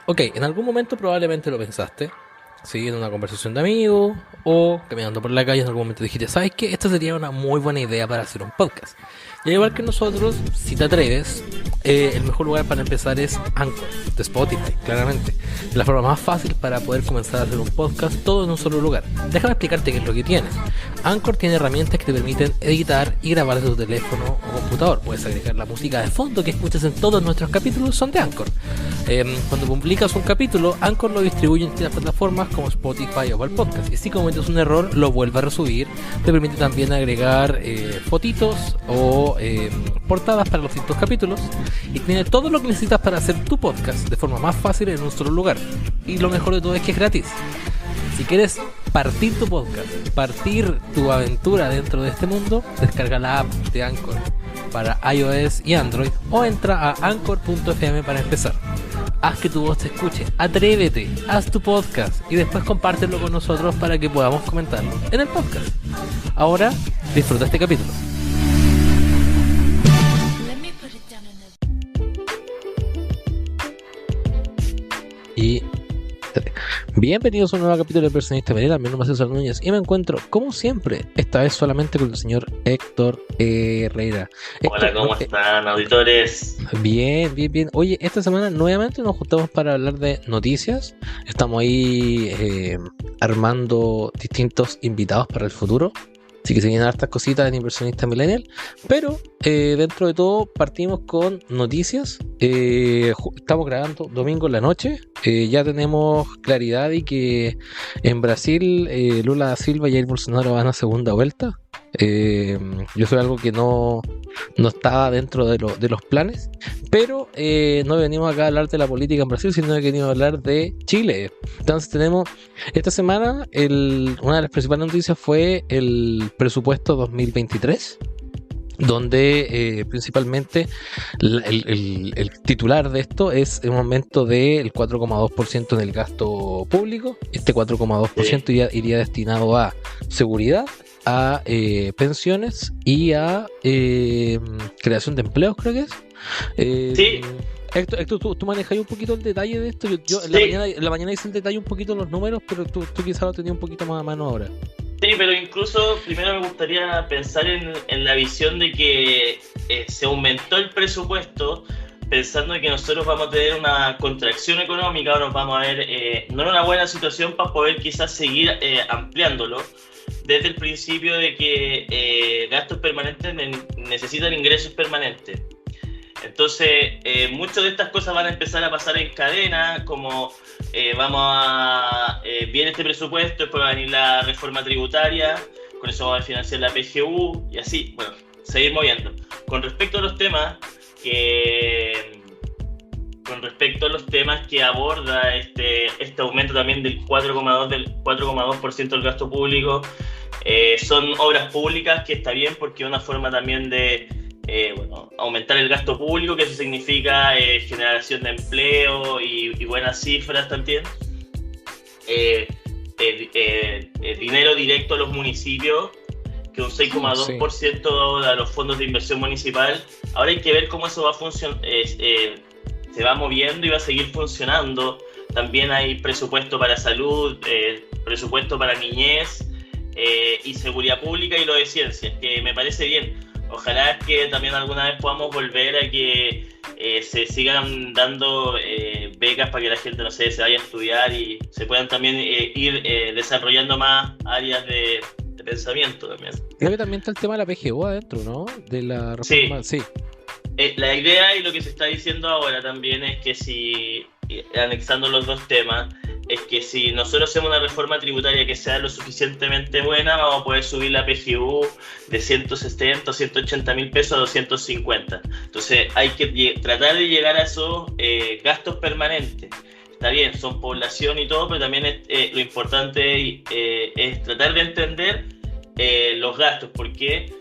Ok, en algún momento probablemente lo pensaste, ¿sí? En una conversación de amigos o caminando por la calle en algún momento dijiste, ¿sabes qué? Esta sería una muy buena idea para hacer un podcast. Y al igual que nosotros, si te atreves, el mejor lugar para empezar es Anchor, de Spotify, claramente. Es la forma más fácil para poder comenzar a hacer un podcast todo en un solo lugar. Déjame explicarte qué es lo que tienes. Anchor tiene herramientas que te permiten editar y grabar desde tu teléfono o computador. Puedes agregar la música de fondo que escuchas en todos nuestros capítulos, son de Anchor. Cuando publicas un capítulo, Anchor lo distribuye en distintas plataformas como Spotify o Apple Podcast. Y si cometes un error, lo vuelve a resubir. Te permite también agregar fotitos o portadas para los distintos capítulos. Y tiene todo lo que necesitas para hacer tu podcast de forma más fácil en un solo lugar. Y lo mejor de todo es que es gratis. Si quieres partir tu podcast, partir tu aventura dentro de este mundo, descarga la app de Anchor para iOS y Android o entra a anchor.fm para empezar. Haz que tu voz se escuche, atrévete, haz tu podcast y después compártelo con nosotros para que podamos comentarlo en el podcast. Ahora, disfruta este capítulo. Y bienvenidos a un nuevo capítulo de Personista Vereda. Mi nombre es César Núñez y me encuentro, como siempre, esta vez solamente con el señor Héctor Herrera. Hola, ¿cómo están, auditores? Bien, bien, bien. Oye, esta semana nuevamente nos juntamos para hablar de noticias. Estamos ahí armando distintos invitados para el futuro. Así que se vienen hartas cositas en Inversionista Millennial. Pero dentro de todo partimos con noticias. Estamos grabando domingo en la noche. Ya tenemos claridad de que en Brasil Lula da Silva y Jair Bolsonaro van a segunda vuelta. Yo soy algo que no estaba dentro de los planes. Pero no venimos acá a hablar de la política en Brasil, sino que venimos a hablar de Chile. Entonces tenemos esta semana una de las principales noticias fue el presupuesto 2023, donde principalmente el titular de esto es un aumento del 4,2% en el gasto público. Este 4,2% iría destinado a seguridad, a pensiones y a creación de empleos, creo que es. Sí. Héctor, tú manejas un poquito el detalle de esto. Yo Sí. en la mañana hice el detalle un poquito los números, pero tú quizás lo tenías un poquito más a mano ahora. Sí, pero incluso primero me gustaría pensar en la visión de que se aumentó el presupuesto pensando en que nosotros vamos a tener una contracción económica o nos vamos a ver no en una buena situación para poder quizás seguir ampliándolo desde el principio de que gastos permanentes necesitan ingresos permanentes. Entonces, muchas de estas cosas van a empezar a pasar en cadena, como viene este presupuesto, después va a venir la reforma tributaria, con eso vamos a financiar la PGU y así, bueno, seguir moviendo. Con respecto a los temas que aborda este aumento también del 4,2% del gasto público, son obras públicas, que está bien porque es una forma también de aumentar el gasto público, que eso significa generación de empleo y buenas cifras también. Dinero directo a los municipios, que un 6,2% a los fondos de inversión municipal. Ahora hay que ver cómo eso va a funcionar, se va moviendo y va a seguir funcionando. También hay presupuesto para salud, presupuesto para niñez y seguridad pública y lo de ciencias, que me parece bien. Ojalá que también alguna vez podamos volver a que se sigan dando becas para que la gente, no sé, se vaya a estudiar y se puedan también ir desarrollando más áreas de pensamiento también. Creo que también está el tema de la PGU adentro, ¿no? De la reforma. Sí. La idea y lo que se está diciendo ahora también es que anexando los dos temas, es que si nosotros hacemos una reforma tributaria que sea lo suficientemente buena, vamos a poder subir la PGU de 170 o 180 mil pesos a 250. Entonces hay que tratar de llegar a esos gastos permanentes. Está bien, son población y todo, pero también lo importante es tratar de entender los gastos. ¿Por qué?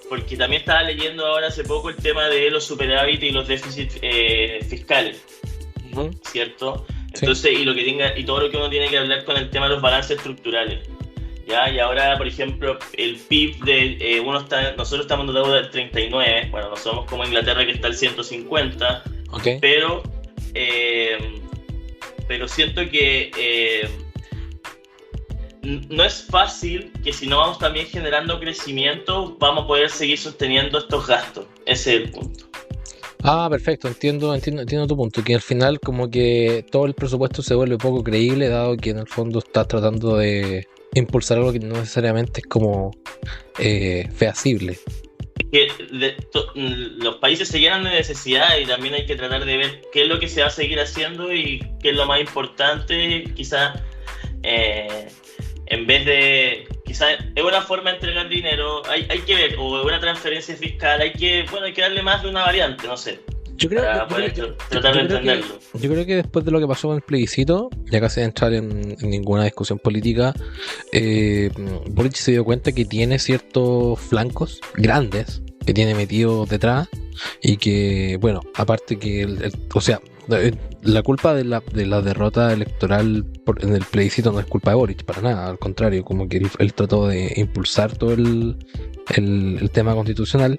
Porque también estaba leyendo ahora hace poco el tema de los superávit y los déficits fiscales, ¿cierto? Entonces, sí. Y todo lo que uno tiene que hablar con el tema de los balances estructurales, ¿ya? Y ahora, por ejemplo, el PIB nosotros estamos en deuda del 39, bueno, no somos como Inglaterra que está al 150, okay. Pero pero siento que no es fácil que si no vamos también generando crecimiento, vamos a poder seguir sosteniendo estos gastos. Ese es el punto. Perfecto, entiendo tu punto, que al final como que todo el presupuesto se vuelve poco creíble, dado que en el fondo estás tratando de impulsar algo que no necesariamente es como feasible. Que los países se llenan de necesidad y también hay que tratar de ver qué es lo que se va a seguir haciendo y qué es lo más importante, quizás en vez de, quizás es una forma de entregar dinero, hay que ver, o una transferencia fiscal, hay que darle más de una variante, no sé. Yo creo que después de lo que pasó con el plebiscito, ya casi de entrar en ninguna discusión política, Boric se dio cuenta que tiene ciertos flancos grandes que tiene metidos detrás y que, bueno, aparte que la culpa de la derrota electoral en el plebiscito no es culpa de Boric, para nada, al contrario, como que él trató de impulsar todo el tema constitucional.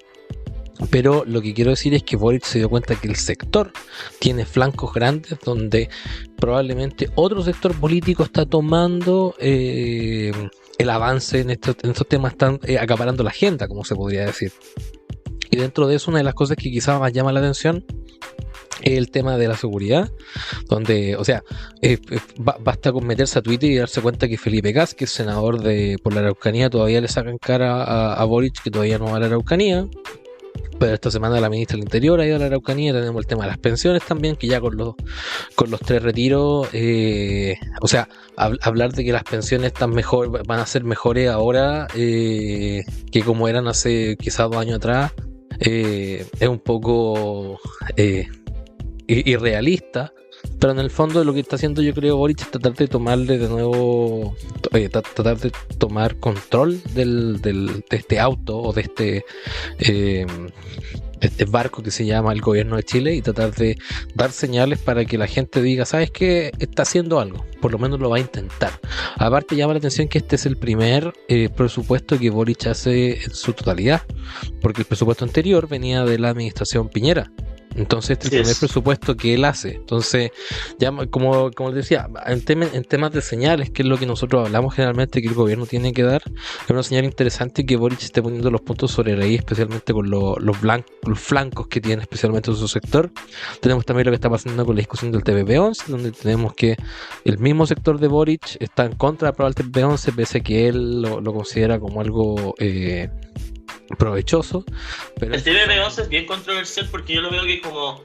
Pero lo que quiero decir es que Boric se dio cuenta que el sector tiene flancos grandes donde probablemente otro sector político está tomando el avance en estos temas, están acaparando la agenda, como se podría decir. Y dentro de eso, una de las cosas que quizás más llama la atención es el tema de la seguridad, donde, basta con meterse a Twitter y darse cuenta que Felipe Kast, que es senador por la Araucanía, todavía le sacan cara a Boric, que todavía no va a la Araucanía. Pero esta semana la ministra del Interior ha ido a la Araucanía. Tenemos el tema de las pensiones también, que ya con los 3 retiros, hablar de que las pensiones van a ser mejores ahora que como eran hace quizás 2 años atrás, es un poco irrealista. Pero en el fondo lo que está haciendo, yo creo, Boric es tratar de tomarle de nuevo, tratar de tomar control de este auto o de este barco que se llama el gobierno de Chile, y tratar de dar señales para que la gente diga, ¿sabes qué? Está haciendo algo, por lo menos lo va a intentar. Aparte, llama la atención que este es el primer presupuesto que Boric hace en su totalidad, porque el presupuesto anterior venía de la administración Piñera. Entonces este es el primer presupuesto que él hace. Entonces, ya como les decía, en temas de señales, que es lo que nosotros hablamos generalmente que el gobierno tiene que dar, es una señal interesante que Boric esté poniendo los puntos sobre la I, especialmente con los flancos que tiene, especialmente en su sector. Tenemos también lo que está pasando con la discusión del TPP-11, donde tenemos que el mismo sector de Boric está en contra de aprobar el TPP-11, pese a que él lo considera como algo provechoso. Pero el TPP-11 es bien controversial porque yo lo veo que como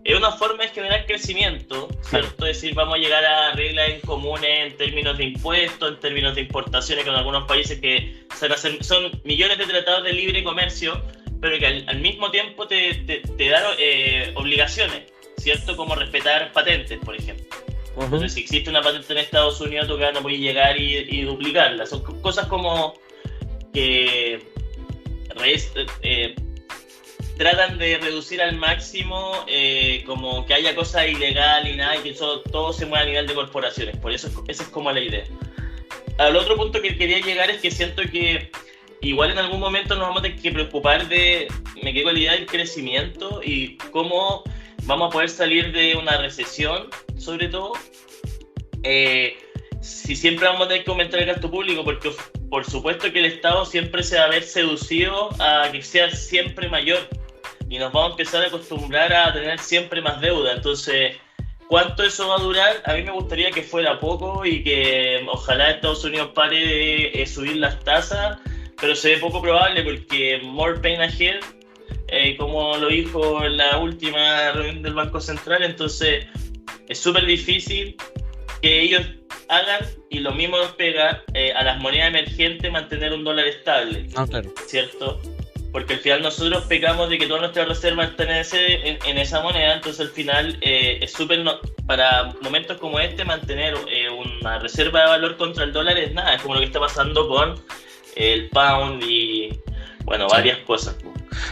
es una forma de generar crecimiento, ¿cierto? Es decir, vamos a llegar a reglas en comunes en términos de impuestos, en términos de importaciones con algunos países que son millones de tratados de libre comercio, pero que al mismo tiempo te dan obligaciones, ¿cierto? Como respetar patentes, por ejemplo. Uh-huh. Entonces, si existe una patente en Estados Unidos, tú no puedes llegar y duplicarla. Son cosas como que tratan de reducir al máximo como que haya cosas ilegales y nada, y que todo se mueva a nivel de corporaciones. Por eso esa es como la idea. Al otro punto que quería llegar es que siento que igual en algún momento nos vamos a tener que preocupar me quedo con la idea del crecimiento y cómo vamos a poder salir de una recesión, sobre todo si siempre vamos a tener que aumentar el gasto público, porque por supuesto que el Estado siempre se va a ver seducido a que sea siempre mayor y nos vamos a empezar a acostumbrar a tener siempre más deuda. Entonces, ¿cuánto eso va a durar? A mí me gustaría que fuera poco y que ojalá Estados Unidos pare de subir las tasas, pero se ve poco probable porque more pain ahead, como lo dijo en la última reunión del Banco Central. Entonces es súper difícil que ellos hagan, y lo mismo nos pega a las monedas emergentes, mantener un dólar estable, claro. ¿Cierto? Porque al final nosotros pecamos de que todas nuestras reservas están en esa moneda. Entonces al final es súper, para momentos como este, mantener una reserva de valor contra el dólar es nada, es como lo que está pasando con el pound y bueno, varias cosas.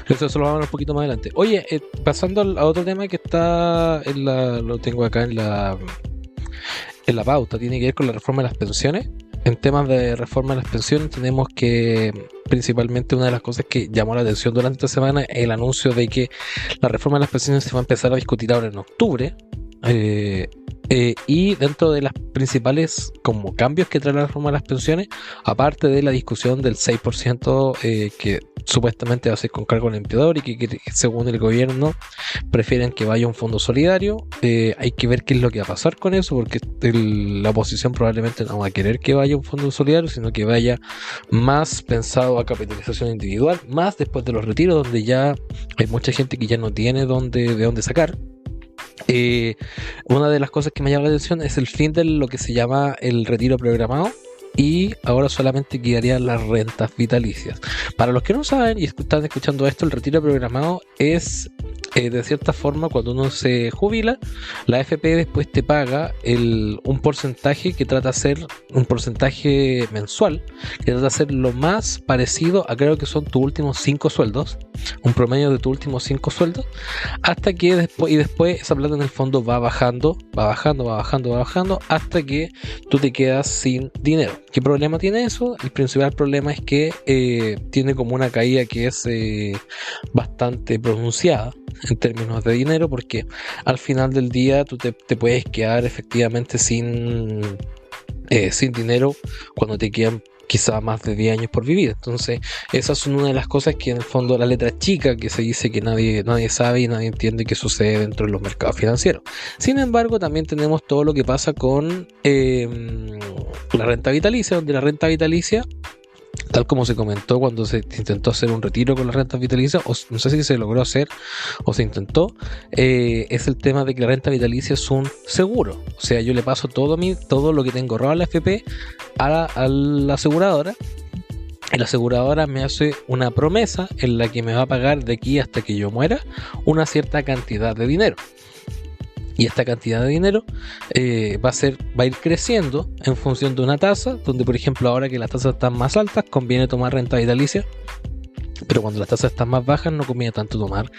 Eso lo vamos a ver un poquito más adelante. Oye, pasando a otro tema que está lo tengo acá en la pauta, tiene que ver con la reforma de las pensiones. En temas de reforma de las pensiones tenemos que principalmente una de las cosas que llamó la atención durante esta semana es el anuncio de que la reforma de las pensiones se va a empezar a discutir ahora en octubre, Y dentro de las principales como cambios que trae la reforma de las pensiones, aparte de la discusión del 6% que supuestamente va a ser con cargo al empleador y que según el gobierno prefieren que vaya a un fondo solidario, hay que ver qué es lo que va a pasar con eso, porque la oposición probablemente no va a querer que vaya a un fondo solidario, sino que vaya más pensado a capitalización individual, más después de los retiros, donde ya hay mucha gente que ya no tiene de dónde sacar. Una de las cosas que me llama la atención es el fin de lo que se llama el retiro programado, y ahora solamente quedarían las rentas vitalicias. Para los que no saben y están escuchando esto, el retiro programado es de cierta forma cuando uno se jubila, la AFP después te paga un porcentaje que trata de ser un porcentaje mensual, que trata de ser lo más parecido a, creo que son tus últimos 5 sueldos, un promedio de tus últimos 5 sueldos, hasta que después esa plata en el fondo va bajando hasta que tú te quedas sin dinero. ¿Qué problema tiene eso? El principal problema es que tiene como una caída que es bastante pronunciada en términos de dinero, porque al final del día tú te puedes quedar efectivamente sin dinero cuando te quedan quizá más de 10 años por vivir. Entonces esas son una de las cosas que en el fondo la letra chica que se dice que nadie sabe y nadie entiende que sucede dentro de los mercados financieros. Sin embargo, también tenemos todo lo que pasa con la renta vitalicia, donde la renta vitalicia, tal como se comentó cuando se intentó hacer un retiro con la renta vitalicia, o no sé si se logró hacer o se intentó, es el tema de que la renta vitalicia es un seguro. O sea, yo le paso todo lo que tengo ahorrado a la FP a la aseguradora, y la aseguradora me hace una promesa en la que me va a pagar de aquí hasta que yo muera una cierta cantidad de dinero. Y esta cantidad de dinero va a ir creciendo en función de una tasa, donde por ejemplo ahora que las tasas están más altas conviene tomar renta vitalicia, pero cuando las tasas están más bajas no conviene tanto tomar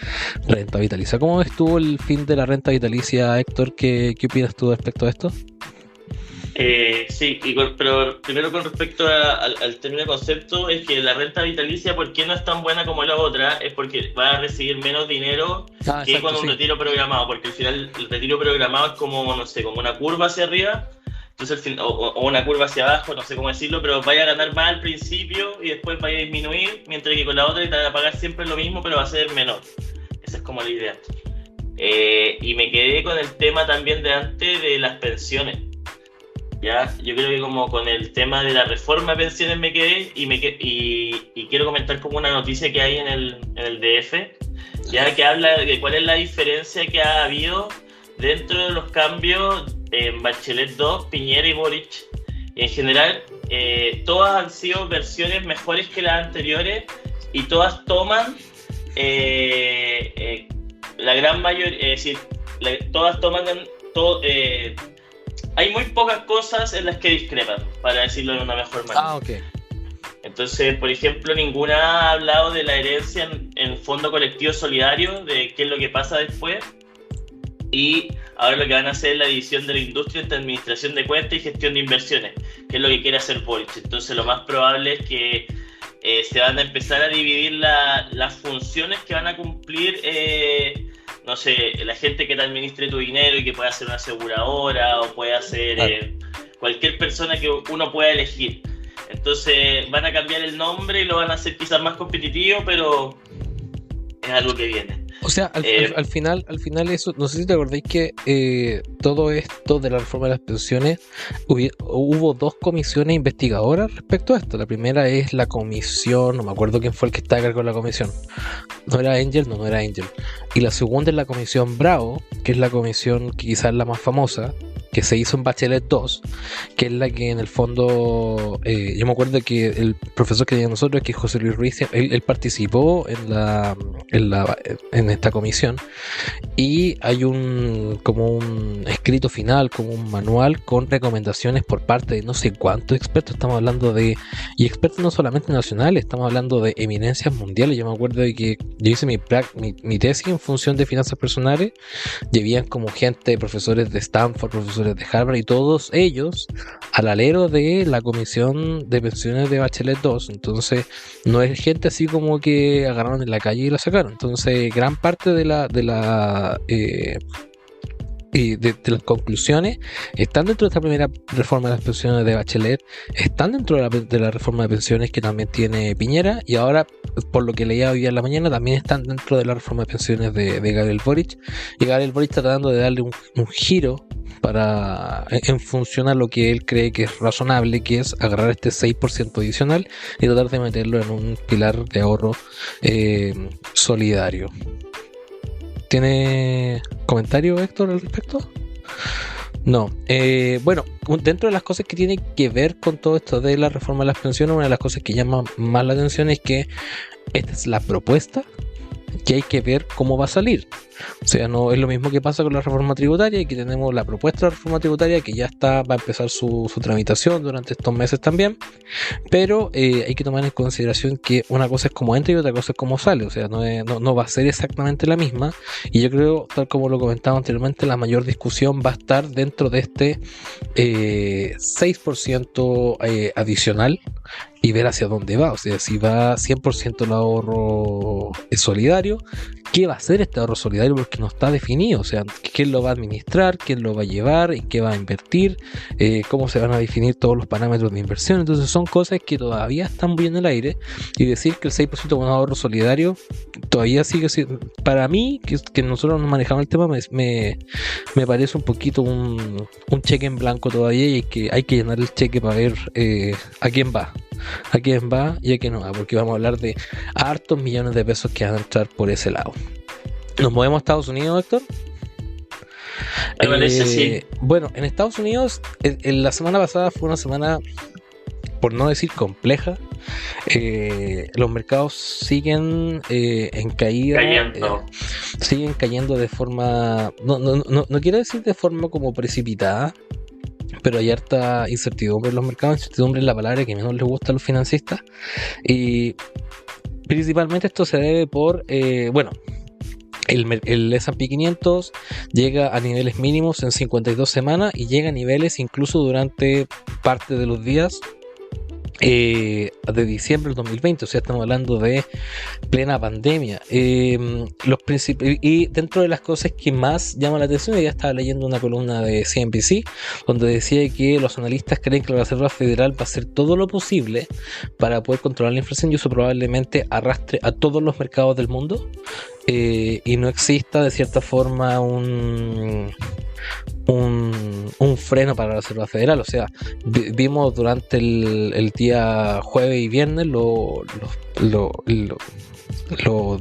renta vitalicia. ¿Cómo ves tú el fin de la renta vitalicia, Héctor? ¿Qué opinas tú respecto a esto? Sí, pero primero con respecto al término de concepto, es que la renta vitalicia, ¿por qué no es tan buena como la otra? Es porque va a recibir menos dinero que con un retiro programado, porque al final el retiro programado es como, no sé, como una curva hacia arriba, entonces al fin, o una curva hacia abajo, no sé cómo decirlo, pero vaya a ganar más al principio y después vaya a disminuir, mientras que con la otra te van a pagar siempre lo mismo, pero va a ser menor. Esa es como la idea. Y me quedé con el tema también de antes de las pensiones. Ya, yo creo que como con el tema de la reforma de pensiones me quedé y quiero comentar como una noticia que hay en el DF, ya que habla de cuál es la diferencia que ha habido dentro de los cambios en Bachelet 2, Piñera y Boric. Y en general, todas han sido versiones mejores que las anteriores y todas toman la gran mayoría, es decir, todas toman hay muy pocas cosas en las que discrepan, para decirlo de una mejor manera. Ok. Entonces, por ejemplo, ninguna ha hablado de la herencia en fondo colectivo solidario, de qué es lo que pasa después. Y ahora lo que van a hacer es la división de la industria entre administración de cuentas y gestión de inversiones, que es lo que quiere hacer Boric. Entonces, lo más probable es que se van a empezar a dividir las funciones que van a cumplir no sé, la gente que te administre tu dinero y que pueda ser una aseguradora o pueda ser cualquier persona que uno pueda elegir. Entonces van a cambiar el nombre y lo van a hacer quizás más competitivo, pero es algo que viene. O sea, al final eso, no sé si te acordáis que todo esto de la reforma de las pensiones, hubo 2 comisiones investigadoras respecto a esto. La primera es la comisión, no me acuerdo quién fue el que estaba a cargo de la comisión. No era Angel. Y la segunda es la comisión Bravo, que es la comisión que quizás es la más famosa, que se hizo en Bachelet 2, que es la que en el fondo, yo me acuerdo que el profesor que teníamos nosotros, que es José Luis Ruiz, él participó en esta comisión, y hay como un escrito final, como un manual con recomendaciones por parte de no sé cuántos expertos. Estamos hablando y expertos no solamente nacionales, estamos hablando de eminencias mundiales. Yo me acuerdo de que yo hice mi tesis en función de finanzas personales, y habían como gente, profesores de Stanford, profesores de Harvard, y todos ellos al alero de la comisión de pensiones de Bachelet 2. Entonces no es gente así como que agarraron en la calle y la sacaron. Entonces gran parte de y de las conclusiones están dentro de esta primera reforma de las pensiones de Bachelet, están dentro de la reforma de pensiones que también tiene Piñera, y ahora, por lo que leía hoy día en la mañana, también están dentro de la reforma de pensiones de Gabriel Boric, y Gabriel Boric está tratando de darle un giro en función a lo que él cree que es razonable, que es agarrar este 6% adicional y tratar de meterlo en un pilar de ahorro solidario. ¿Tiene comentario, Héctor, al respecto? No. Bueno, dentro de las cosas que tiene que ver con todo esto de la reforma de las pensiones, una de las cosas que llama más la atención es que esta es la propuesta, que hay que ver cómo va a salir. O sea, no es lo mismo que pasa con la reforma tributaria, y que tenemos la propuesta de la reforma tributaria que ya va a empezar su tramitación durante estos meses también, pero hay que tomar en consideración que una cosa es como entra y otra cosa es como sale. O sea, no va a ser exactamente la misma, y yo creo, tal como lo comentaba anteriormente, la mayor discusión va a estar dentro de este 6% adicional, y ver hacia dónde va. O sea, si va 100% el ahorro solidario, ¿qué va a hacer este ahorro solidario? Porque no está definido. O sea, quién lo va a administrar, quién lo va a llevar, en qué va a invertir, cómo se van a definir todos los parámetros de inversión. Entonces son cosas que todavía están muy en el aire, y decir que el 6% es un ahorro solidario todavía sigue siendo, para mí, que nosotros no manejamos el tema, me parece un poquito un cheque en blanco todavía, y hay que llenar el cheque para ver a quién va y a quién no va, porque vamos a hablar de hartos millones de pesos que van a entrar por ese lado. ¿Nos movemos a Estados Unidos, Héctor? Me parece, sí. Bueno, en Estados Unidos, la semana pasada fue una semana, por no decir compleja. Los mercados siguen en caída, siguen cayendo de forma, no quiero decir de forma como precipitada, pero hay harta incertidumbre en los mercados. Incertidumbre es la palabra que menos les gusta a los financistas, y principalmente esto se debe por el S&P 500 llega a niveles mínimos en 52 semanas, y llega a niveles incluso durante parte de los días de diciembre del 2020. O sea, estamos hablando de plena pandemia. Y dentro de las cosas que más llaman la atención, ya estaba leyendo una columna de CNBC donde decía que los analistas creen que la Reserva Federal va a hacer todo lo posible para poder controlar la inflación, y eso probablemente arrastre a todos los mercados del mundo, y no exista de cierta forma un freno para la Reserva Federal. O sea, vimos durante el día jueves y viernes los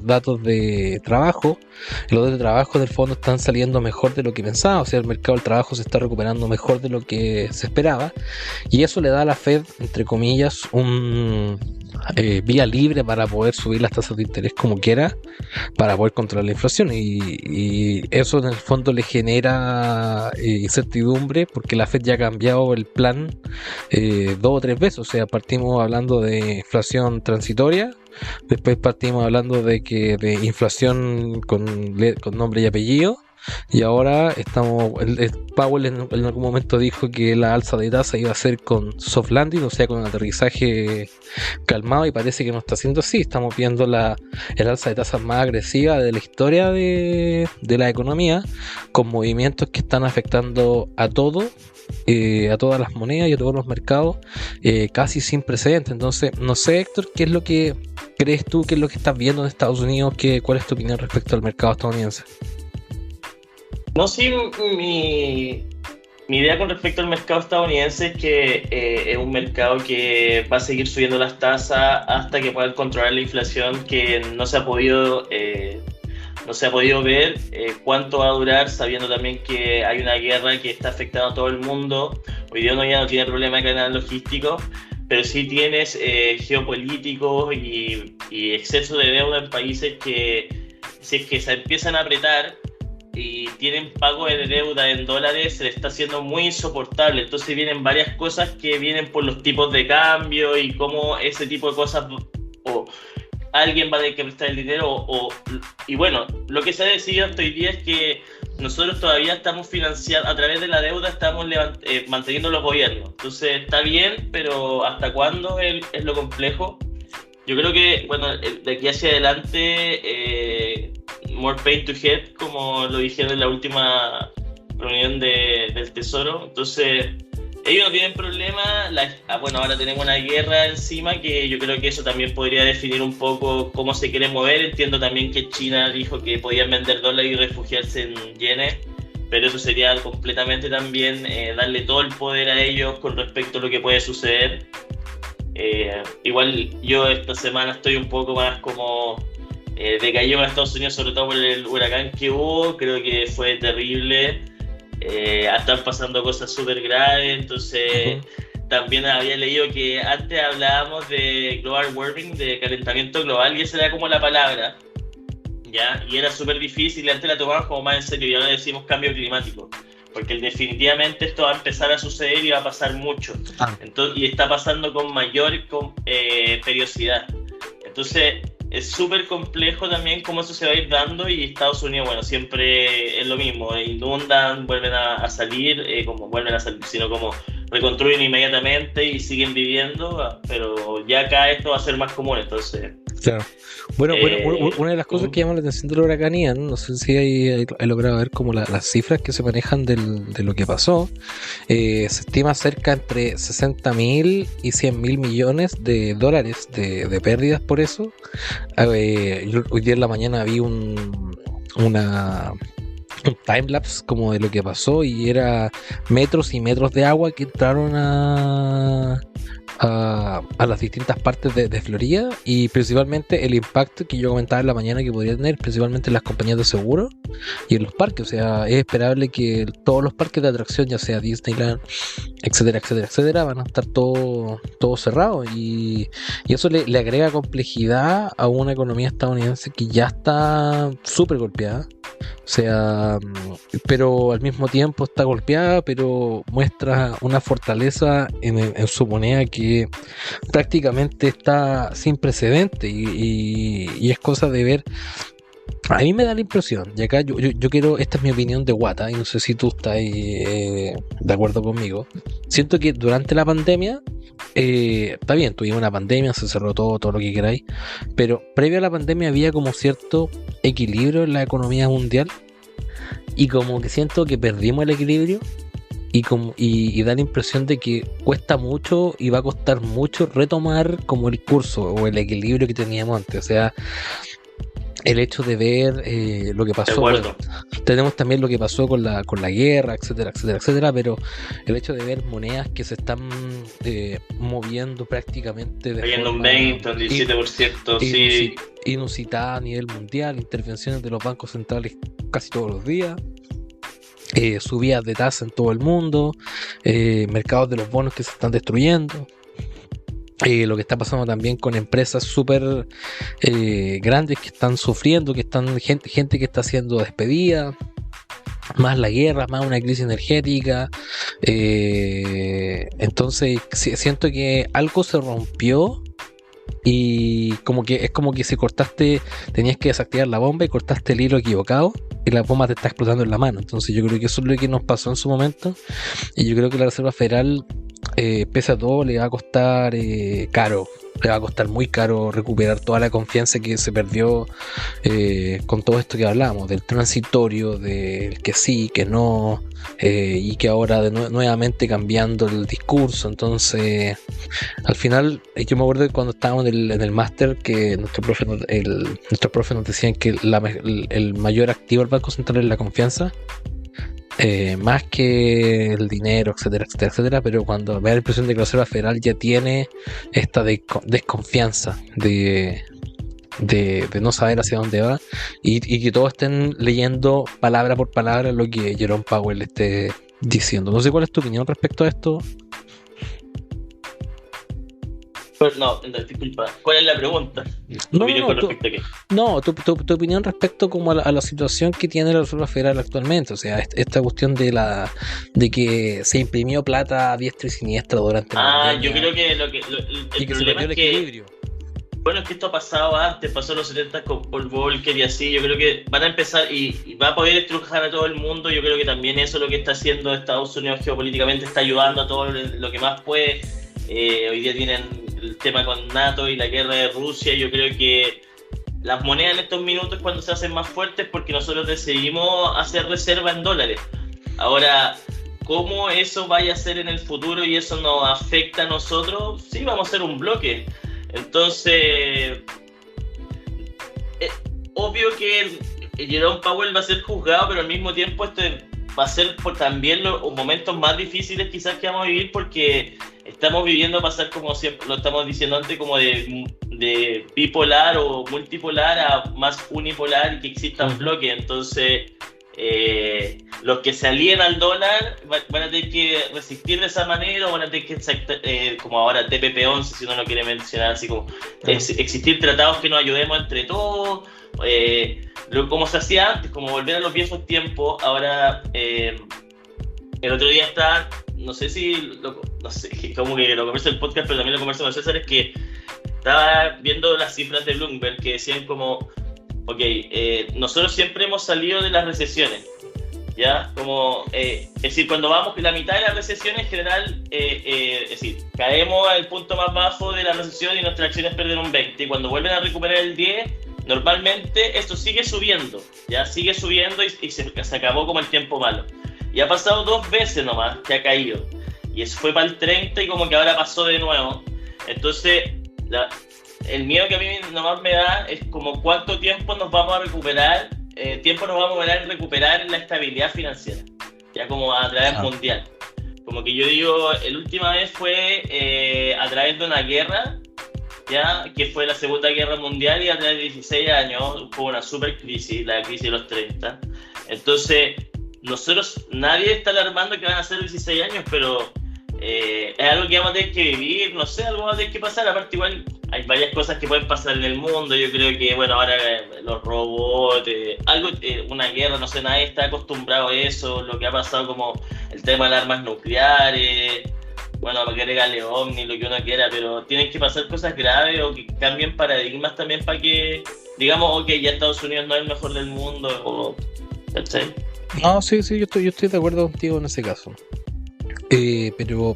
datos de trabajo. Los datos de trabajo del fondo están saliendo mejor de lo que pensaba. O sea, el mercado del trabajo se está recuperando mejor de lo que se esperaba, y eso le da a la Fed, entre comillas, vía libre para poder subir las tasas de interés como quiera, para poder controlar la inflación, y eso en el fondo le genera incertidumbre, porque la Fed ya ha cambiado el plan 2 o 3 veces. O sea, partimos hablando de inflación transitoria, después partimos hablando de inflación con nombre y apellido, y ahora Powell en algún momento dijo que la alza de tasa iba a ser con soft landing, o sea, con un aterrizaje calmado, y parece que no está siendo así. Estamos viendo el alza de tasas más agresiva de la historia de la economía, con movimientos que están afectando a todo, a todas las monedas y a todos los mercados, casi sin precedentes. Entonces, no sé, Héctor, ¿qué es lo que crees tú, qué es lo que estás viendo en Estados Unidos? ¿Cuál es tu opinión respecto al mercado estadounidense? No, sí, mi idea con respecto al mercado estadounidense es que es un mercado que va a seguir subiendo las tasas hasta que puedan controlar la inflación, que no se ha podido ver cuánto va a durar, sabiendo también que hay una guerra que está afectando a todo el mundo. Hoy día uno ya no tiene problema de cadena logística, pero sí tienes geopolíticos y exceso de deuda en países que, si es que se empiezan a apretar y tienen pago de deuda en dólares, se les está haciendo muy insoportable. Entonces vienen varias cosas que vienen por los tipos de cambio, y cómo ese tipo de cosas, o alguien va a tener que prestar el dinero, y bueno, lo que se ha decidido hasta hoy día es que nosotros todavía estamos financiando, a través de la deuda estamos manteniendo los gobiernos. Entonces está bien, pero ¿hasta cuándo es lo complejo? Yo creo que, bueno, de aquí hacia adelante, more pain to head, como lo dijeron en la última reunión del Tesoro. Entonces, ellos no tienen problema. Bueno, ahora tenemos una guerra encima que yo creo que eso también podría definir un poco cómo se quiere mover. Entiendo también que China dijo que podían vender dólares y refugiarse en yenes, pero eso sería completamente también darle todo el poder a ellos con respecto a lo que puede suceder. Igual yo esta semana estoy un poco más como decaído en Estados Unidos, sobre todo por el huracán que hubo. Creo que fue terrible. Están pasando cosas súper graves, entonces también había leído que antes hablábamos de global warming, de calentamiento global, y esa era como la palabra, ¿ya? Y era súper difícil, y antes la tomábamos como más en serio, y ahora decimos cambio climático, porque definitivamente esto va a empezar a suceder y va a pasar mucho. Entonces, y está pasando con mayor periodicidad. Entonces es súper complejo también cómo eso se va a ir dando, y Estados Unidos, bueno, siempre es lo mismo, inundan, vuelven a salir, sino como reconstruyen inmediatamente y siguen viviendo, pero ya acá esto va a ser más común, entonces... Claro. Bueno, una de las cosas que llama la atención del huracán Ian, no sé si he logrado ver como las cifras que se manejan de lo que pasó. Se estima cerca entre 60.000 y 100.000 millones de dólares de pérdidas por eso. Yo hoy día en la mañana vi un timelapse como de lo que pasó, y era metros y metros de agua que entraron a las distintas partes de Florida, y principalmente el impacto que yo comentaba en la mañana que podría tener principalmente en las compañías de seguro y en los parques. O sea, es esperable que todos los parques de atracción, ya sea Disneyland, etcétera, etcétera, etcétera, van a estar todo cerrados, y eso le agrega complejidad a una economía estadounidense que ya está súper golpeada. O sea, pero al mismo tiempo está golpeada, pero muestra una fortaleza en su moneda que prácticamente está sin precedente, y es cosa de ver. A mí me da la impresión, y acá yo quiero, esta es mi opinión de guata, y no sé si tú estás de acuerdo conmigo. Siento que durante la pandemia, está bien, tuvimos una pandemia, se cerró todo lo que queráis, pero previo a la pandemia había como cierto equilibrio en la economía mundial, y como que siento que perdimos el equilibrio, y da la impresión de que cuesta mucho y va a costar mucho retomar como el curso o el equilibrio que teníamos antes. O sea, el hecho de ver lo que pasó, bueno, tenemos también lo que pasó con la guerra, etcétera, etcétera, etcétera, pero el hecho de ver monedas que se están moviendo prácticamente de forma un 20, un 17%, sí, inusitada a nivel mundial, intervenciones de los bancos centrales casi todos los días, subidas de tasa en todo el mundo, mercados de los bonos que se están destruyendo. Lo que está pasando también con empresas súper grandes que están sufriendo, que están gente que está siendo despedida, más la guerra, más una crisis energética. Entonces siento que algo se rompió, y es como que si tenías que desactivar la bomba y cortaste el hilo equivocado, y la bomba te está explotando en la mano. Entonces yo creo que eso es lo que nos pasó en su momento, y yo creo que la Reserva Federal, pese a todo, le va a costar caro, le va a costar muy caro recuperar toda la confianza que se perdió con todo esto que hablábamos, del transitorio, del que sí, que no, y que ahora nuevamente cambiando el discurso. Entonces, al final, yo me acuerdo de cuando estábamos en el máster, que nuestros profes nos decían que el mayor activo del Banco Central es la confianza, más que el dinero, etcétera, etcétera, etcétera. Pero cuando me da la impresión de que la Reserva Federal ya tiene esta desconfianza de no saber hacia dónde va, y que todos estén leyendo palabra por palabra lo que Jerome Powell esté diciendo. No sé cuál es tu opinión respecto a esto. No, disculpa, ¿cuál es la pregunta? Tu opinión respecto como a la situación que tiene la Reserva Federal actualmente. O sea, esta cuestión de que se imprimió plata a diestra y siniestra durante la pandemia. Yo creo que el problema es que equilibrio. Bueno, es que esto ha pasado antes, pasó en los 70 con Paul Volcker y así. Yo creo que van a empezar y va a poder estrujar a todo el mundo. Yo creo que también eso es lo que está haciendo Estados Unidos geopolíticamente, está ayudando a todo lo que más puede. Hoy día tienen el tema con NATO y la guerra de Rusia. Yo creo que las monedas en estos minutos, cuando se hacen más fuertes, porque nosotros decidimos hacer reserva en dólares. Ahora, ¿cómo eso vaya a ser en el futuro y eso nos afecta a nosotros? Sí, vamos a ser un bloque. Entonces, obvio que Jerome Powell va a ser juzgado, pero al mismo tiempo este va a ser por también los momentos más difíciles quizás que vamos a vivir, porque estamos viviendo a pasar, como siempre lo estamos diciendo antes, como de bipolar o multipolar a más unipolar y que existan bloques. Entonces, los que se alíen al dólar van a tener que resistir de esa manera, o van a tener que, como ahora TPP-11, si uno lo quiere mencionar, así como existir tratados que nos ayudemos entre todos, como se hacía antes, como volver a los viejos tiempos. Ahora, el otro día está, no sé, como que lo converso en el podcast, pero también lo converso con César, es que estaba viendo las cifras de Bloomberg que decían como, nosotros siempre hemos salido de las recesiones, ¿ya? Como, es decir, cuando vamos la mitad de la recesión en general, es decir, caemos al punto más bajo de la recesión y nuestras acciones pierden un 20, y cuando vuelven a recuperar el 10, normalmente esto sigue subiendo, ya sigue subiendo y se acabó como el tiempo malo. Y ha pasado 2 veces nomás que ha caído, y eso fue para el 30 y como que ahora pasó de nuevo. Entonces, el miedo que a mí nomás me da es como cuánto tiempo nos vamos a recuperar, en recuperar la estabilidad financiera, ya como a través mundial. Como que yo digo, la última vez fue a través de una guerra, ya, que fue la Segunda Guerra Mundial, y a través de 16 años fue una super crisis, la crisis de los 30. Entonces, nadie está alarmando que van a ser 16 años, pero es algo que vamos a tener que vivir, no sé, algo va a tener que pasar. Aparte, igual hay varias cosas que pueden pasar en el mundo. Yo creo que, bueno, ahora los robots, una guerra, no sé, nadie está acostumbrado a eso. Lo que ha pasado, como el tema de las armas nucleares, bueno, para que regale OVNI, lo que uno quiera, pero tienen que pasar cosas graves o que cambien paradigmas también para que, digamos, ya Estados Unidos no es el mejor del mundo, ¿cachai? No, sí, yo estoy de acuerdo contigo en ese caso. Pero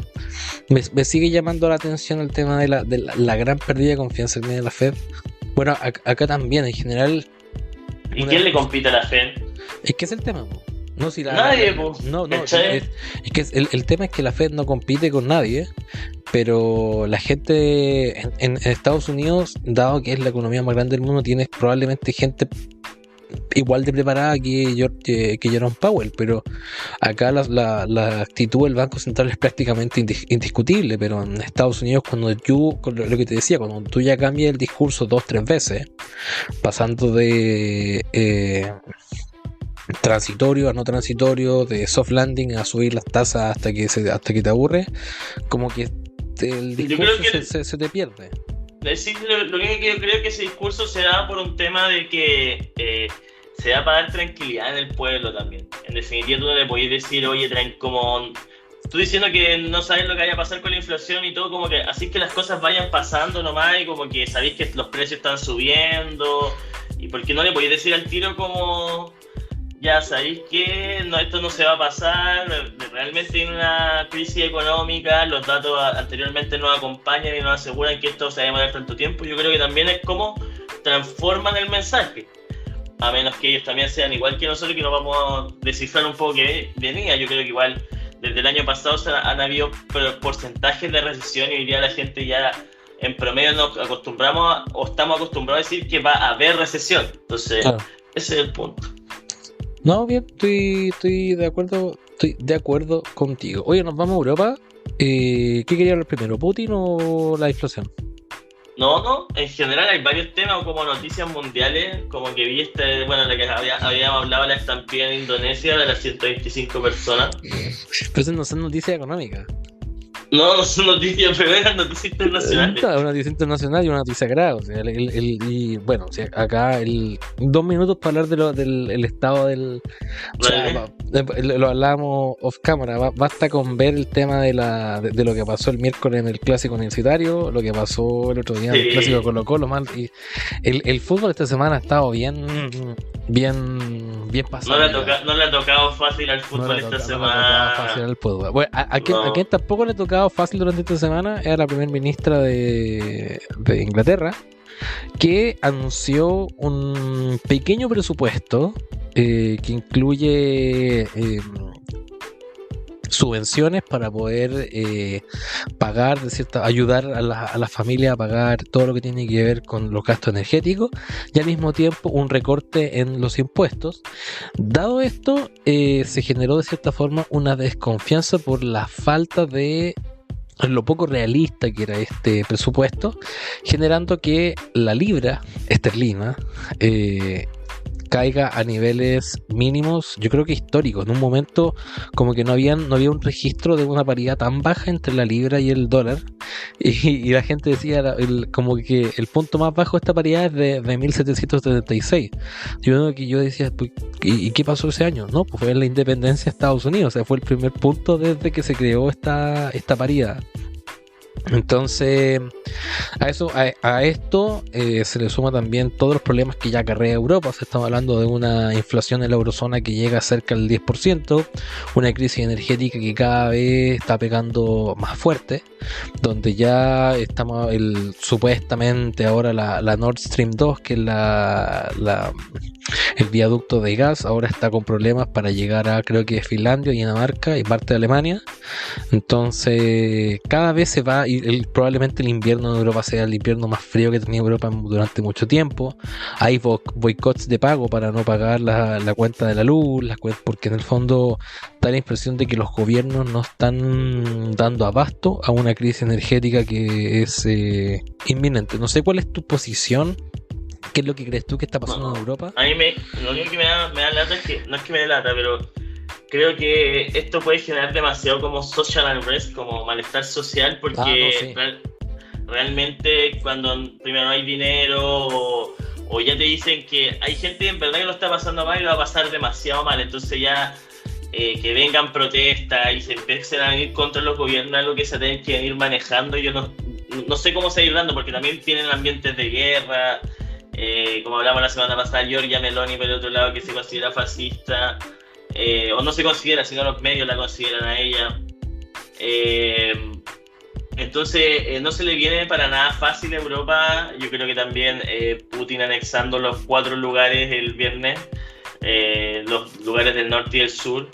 me sigue llamando la atención el tema de la gran pérdida de confianza que tiene la Fed. Bueno, acá también, en general. ¿Y quién le compite a la Fed? Es que es el tema, po. No, si nadie, po. No, es que el tema es que la Fed no compite con nadie, pero la gente en Estados Unidos, dado que es la economía más grande del mundo, tiene probablemente gente igual de preparada que Jerome Powell, pero acá la actitud del Banco Central es prácticamente indiscutible. Pero en Estados Unidos, lo que te decía, cuando tú ya cambias el discurso 2-3 veces, pasando de transitorio a no transitorio, de soft landing a subir las tasas hasta que te aburre, como que el discurso se te pierde. Decir, lo único que yo creo que ese discurso se da por un tema de que se da para dar tranquilidad en el pueblo también. En definitiva, tú no le podés decir, oye, como tú diciendo que no sabes lo que vaya a pasar con la inflación y todo, como que así que las cosas vayan pasando nomás, y como que sabéis que los precios están subiendo, y porque no le podéis decir al tiro como, ya sabéis que esto no se va a pasar, realmente hay una crisis económica, los datos anteriormente nos acompañan y nos aseguran que esto se va a demorar tanto tiempo. Yo creo que también es como transforman el mensaje, a menos que ellos también sean igual que nosotros, que nos vamos a descifrar un poco que venía. Yo creo que igual desde el año pasado han habido porcentajes de recesión, y hoy día la gente ya en promedio nos acostumbramos o estamos acostumbrados a decir que va a haber recesión. Entonces, claro, ese es el punto. No, bien, estoy de acuerdo contigo. Oye, nos vamos a Europa. ¿Qué quería hablar primero, Putin o la inflación? No, en general hay varios temas como noticias mundiales, como que vi la que habíamos hablado, la estampida en Indonesia de las 125 personas. Pero eso no son noticias económicas. No son noticias, pero eran noticias internacionales. Una noticia internacional y una noticia grave. O sea, y bueno, o sea, acá 2 minutos para hablar del estado del. O sea, lo hablábamos off camera. Basta con ver el tema de lo que pasó el miércoles en el clásico universitario, lo que pasó el otro día en el clásico Colo-Colo, mal. Y el fútbol esta semana ha estado bien pasado. No le ha tocado fácil al fútbol esta semana. No le ha tocado fácil al fútbol. Bueno, a quien tampoco le ha tocado fácil durante esta semana era la primera ministra de Inglaterra, que anunció un pequeño presupuesto que incluye subvenciones para poder pagar, ayudar a la familia a pagar todo lo que tiene que ver con los gastos energéticos, y al mismo tiempo un recorte en los impuestos. Dado esto, se generó de cierta forma una desconfianza por la falta de lo poco realista que era este presupuesto, generando que la libra esterlina caiga a niveles mínimos, yo creo que históricos. En un momento como que no había un registro de una paridad tan baja entre la libra y el dólar, y la gente decía como que el punto más bajo de esta paridad es de 1776. Yo decía, pues, ¿y qué pasó ese año? No, pues fue la independencia de Estados Unidos, o sea, fue el primer punto desde que se creó esta paridad. Entonces, a esto se le suma también todos los problemas que ya acarrea Europa. O sea, estamos hablando de una inflación en la eurozona que llega a cerca del 10%, una crisis energética que cada vez está pegando más fuerte, donde ya estamos supuestamente ahora la Nord Stream 2, que es el viaducto de gas, ahora está con problemas para llegar a, creo que Finlandia, Dinamarca y parte de Alemania. Entonces cada vez se va, y probablemente el invierno en Europa sea el invierno más frío que ha tenido Europa durante mucho tiempo. Hay boicots de pago para no pagar la cuenta de la luz, porque en el fondo da la impresión de que los gobiernos no están dando abasto a una crisis energética que es inminente. No sé cuál es tu posición. ¿Qué es lo que crees tú que está pasando en Europa? A mí lo único que me da lata es que, no es que me dé lata, pero creo que esto puede generar demasiado como social unrest, como malestar social, porque realmente cuando primero no hay dinero o ya te dicen que hay gente en verdad que lo está pasando mal y lo va a pasar demasiado mal, entonces ya que vengan protestas y se empiecen a venir contra los gobiernos, algo que se tienen que venir manejando. Yo no sé cómo se va irlando, porque también tienen ambientes de guerra. Como hablamos la semana pasada, Giorgia Meloni por el otro lado, que se considera fascista, o no se considera, sino los medios la consideran a ella. Entonces no se le viene para nada fácil a Europa. Yo creo que también Putin anexando los 4 lugares el viernes, los lugares del norte y del sur,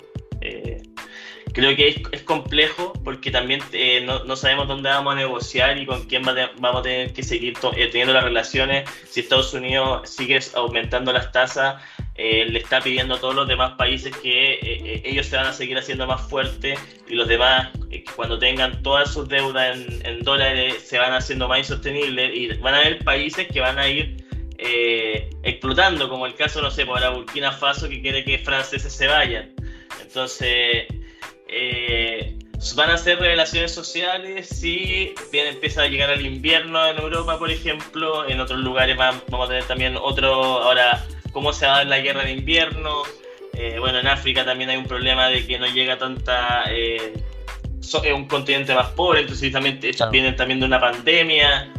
creo que es complejo, porque también no sabemos dónde vamos a negociar y con quién vamos a tener que seguir teniendo las relaciones. Si Estados Unidos sigue aumentando las tasas, le está pidiendo a todos los demás países que ellos se van a seguir haciendo más fuertes, y los demás, cuando tengan todas sus deudas en dólares, se van haciendo más insostenibles, y van a haber países que van a ir explotando, como el caso, no sé, por la Burkina Faso, que quiere que franceses se vayan. Entonces van a hacer revelaciones sociales si bien empieza a llegar el invierno en Europa, por ejemplo. En otros lugares vamos a tener también ahora cómo se va a dar la guerra de invierno. Bueno, en África también hay un problema de que no llega tanta, es un continente más pobre, entonces también vienen también de una pandemia,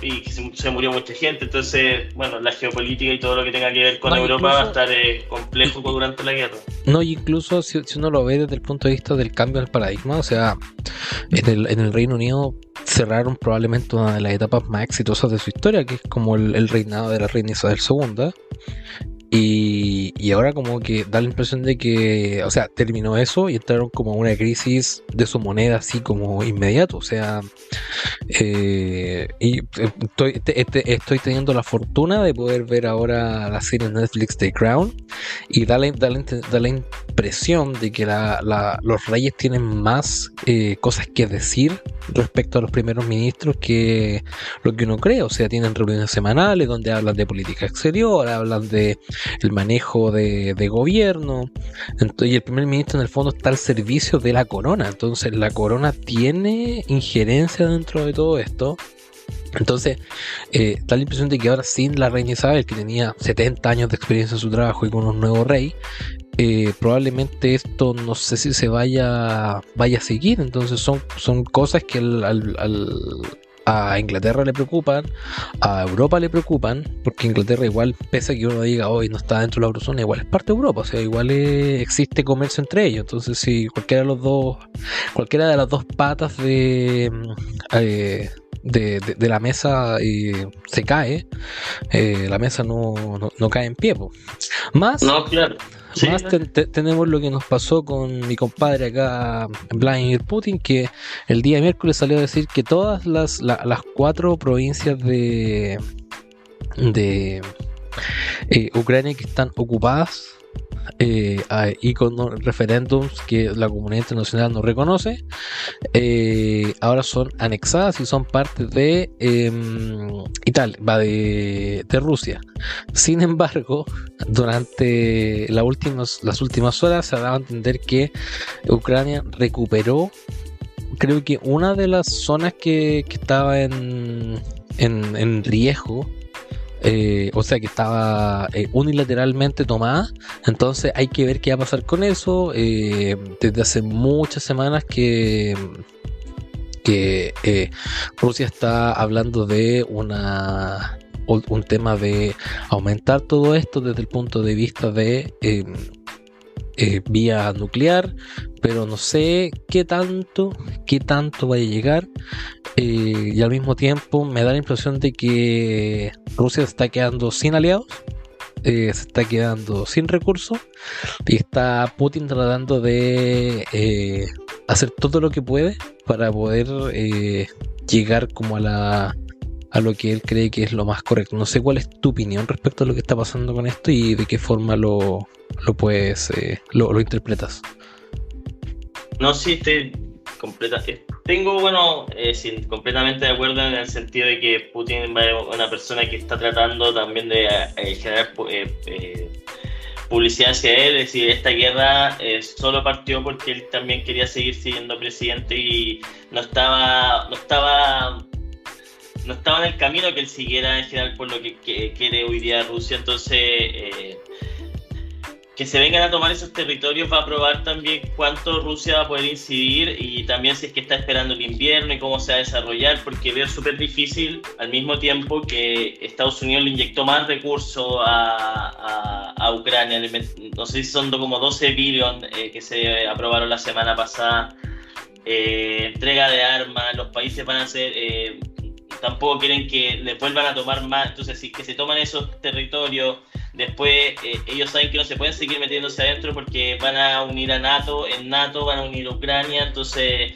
y se murió mucha gente. Entonces, bueno, la geopolítica y todo lo que tenga que ver con Europa va a estar complejo durante la guerra. No, incluso si uno lo ve desde el punto de vista del cambio del paradigma, o sea, en el Reino Unido cerraron probablemente una de las etapas más exitosas de su historia, que es como el reinado de la reina Isabel II. Y ahora como que da la impresión de que, o sea, terminó eso y entraron como a una crisis de su moneda así como inmediato. O sea, y estoy teniendo la fortuna de poder ver ahora la serie Netflix The Crown, y da la impresión de que los reyes tienen más cosas que decir respecto a los primeros ministros que lo que uno cree. O sea, tienen reuniones semanales donde hablan de política exterior, hablan de el manejo de gobierno. Entonces, y el primer ministro en el fondo está al servicio de la corona. Entonces la corona tiene injerencia dentro de todo esto. Entonces da la impresión de que ahora, sin la reina Isabel, que tenía 70 años de experiencia en su trabajo, y con un nuevo rey, probablemente esto no sé si se vaya a seguir. Entonces son cosas que a Inglaterra le preocupan, a Europa le preocupan, porque Inglaterra igual, pese a que uno diga hoy no está dentro de la eurozona, igual es parte de Europa, o sea, igual existe comercio entre ellos. Entonces si cualquiera de las dos patas de la mesa se cae, la mesa no cae en pie, po. No, claro. Sí, Más tenemos lo que nos pasó con mi compadre acá, Vladimir Putin, que el día miércoles salió a decir que todas las 4 provincias de Ucrania que están ocupadas y con referéndums que la comunidad internacional no reconoce, ahora son anexadas y son parte de Italia, de Rusia. Sin embargo, durante las últimas horas se ha dado a entender que Ucrania recuperó, creo que una de las zonas que estaba en riesgo. O sea que estaba unilateralmente tomada. Entonces hay que ver qué va a pasar con eso. Desde hace muchas semanas que Rusia está hablando de un tema de aumentar todo esto desde el punto de vista de vía nuclear, pero no sé qué tanto vaya a llegar. Y al mismo tiempo me da la impresión de que Rusia se está quedando sin aliados, se está quedando sin recursos, y está Putin tratando de hacer todo lo que puede para poder llegar como a lo que él cree que es lo más correcto. No sé cuál es tu opinión respecto a lo que está pasando con esto y de qué forma lo puedes lo interpretas. No, sí, estoy completamente de acuerdo en el sentido de que Putin es una persona que está tratando también de generar publicidad hacia él. Es decir, esta guerra solo partió porque él también quería seguir siendo presidente y no estaba en el camino que él siguiera en general por lo que quiere hoy día Rusia. Entonces, que se vengan a tomar esos territorios va a probar también cuánto Rusia va a poder incidir y también si es que está esperando el invierno y cómo se va a desarrollar, porque veo súper difícil al mismo tiempo que Estados Unidos le inyectó más recursos a Ucrania. No sé si son como 12 billones que se aprobaron la semana pasada, entrega de armas, los países van a hacer... tampoco quieren que les vuelvan a tomar más, entonces si que se toman esos territorios, después ellos saben que no se pueden seguir metiéndose adentro porque van a unir a NATO, en NATO van a unir a Ucrania, entonces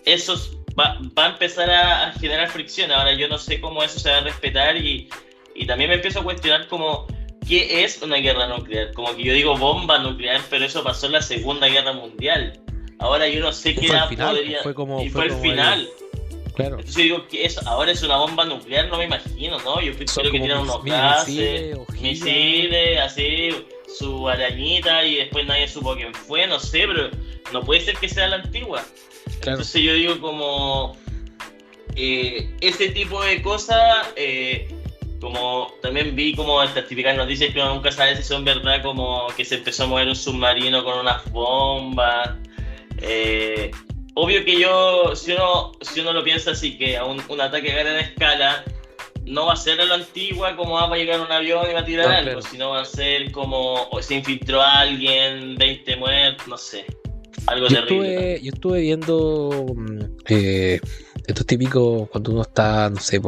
eso va a empezar a generar fricción. Ahora yo no sé cómo eso se va a respetar y también me empiezo a cuestionar como ¿qué es una guerra nuclear? Como que yo digo bomba nuclear, pero eso pasó en la Segunda Guerra Mundial. Ahora yo no sé qué edad podría... Fue el final. Claro. Entonces digo que ahora es una bomba nuclear, no me imagino, ¿no? Yo espero que tiran unos gases, misiles, así, su arañita y después nadie supo quién fue, no sé, pero no puede ser que sea la antigua. Claro. Entonces yo digo como ese tipo de cosas, como también vi como estas típicas noticias que uno nunca sabe si son verdad, como que se empezó a mover un submarino con unas bombas. Obvio que si uno lo piensa así, que a un ataque a gran escala no va a ser a lo antigua como va a llegar un avión y va a tirar algo, claro. Sino va a ser como se infiltró a alguien, 20 muertos, no sé, algo terrible. Yo estuve viendo estos típicos cuando uno está, no sé,